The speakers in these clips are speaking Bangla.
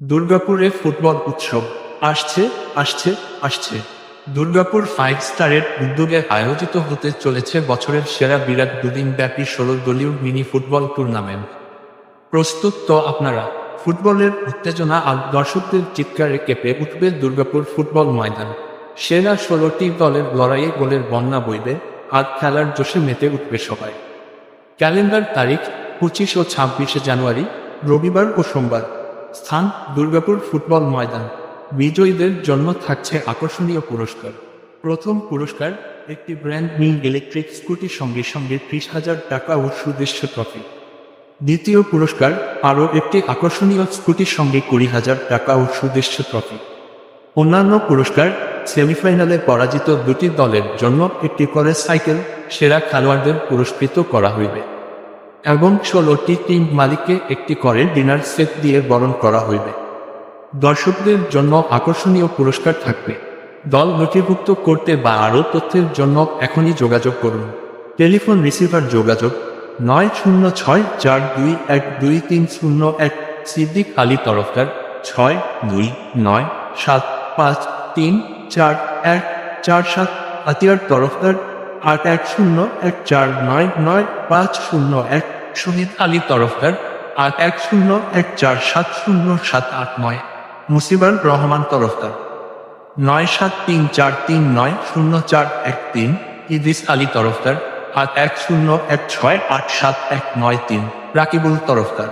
দুর্গাপুরে ফুটবল উৎসব আসছে আসছে আসছে। দুর্গাপুর 5 স্টারের উদ্যোগে আয়োজিত হতে চলেছে বছরের সেরা বিরাট দুদিনব্যাপী 16 দলীয় মিনি ফুটবল টুর্নামেন্ট। প্রস্তুত তো আপনারা? ফুটবলের উত্তেজনা আর দর্শকদের চিৎকারে কেঁপে উঠবে দুর্গাপুর ফুটবল ময়দান। সেরা 16টি দলের লড়াইয়ে গোলের বন্যা বইবে আর খেলার জোশে মেতে উঠবে সবাই। ক্যালেন্ডার তারিখ 25 ও 26 জানুয়ারি, রবিবার ও সোমবার। স্থান দুর্গাপুর ফুটবল ময়দান। বিজয়ীদের জন্য থাকছে আকর্ষণীয় পুরস্কার। প্রথম পুরস্কার একটি ব্র্যান্ড নিউ ইলেকট্রিক স্কুটির সঙ্গে সঙ্গে 30,000 টাকা ও সুদৃশ্য ট্রফি। দ্বিতীয় পুরস্কার আরও একটি আকর্ষণীয় স্কুটির সঙ্গে 20,000 টাকা ও সুদৃশ্য ট্রফি। অন্যান্য পুরস্কার সেমিফাইনালে পরাজিত দুটি দলের জন্য একটি করে সাইকেল, সেরা খেলোয়াড়দের পুরস্কৃত করা হইবে এবং 16টি টিম মালিককে একটি করে ডিনার সেট দিয়ে বরণ করা হইবে। দর্শকদের জন্য আকর্ষণীয় পুরস্কার থাকবে। দল নথিভুক্ত করতে বা আরও তথ্যের জন্য এখনই যোগাযোগ করুন। টেলিফোন রিসিভার যোগাযোগ 9064212301। সিদ্দিক আলী তরফদার 6297534147। আতিয়ার তরফদার 8101499501। শহীদ আলী তরফদার 8101470789। মুসিবুর রহমান তরফদার 9734390413। ইদ্রিস আলী তরফদার 8101687193। রাকিবুল তরফদার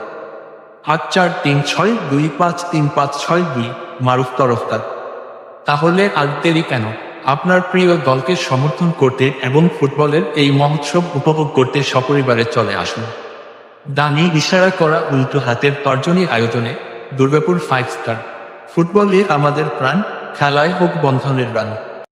8436253562। মারুফ তরফদার। তাহলে আর দেরি কেন? আপনার প্রিয় দলকে সমর্থন করতে এবং ফুটবলের এই মহোৎসব উপভোগ করতে সপরিবারে চলে আসুন। দানি ইশারা করা উল্টো হাতের তর্জনী আয়োজনে দুর্গাপুর 5 স্টার। ফুটবলে আমাদের প্রাণ, খেলায় হোক বন্ধনের রান।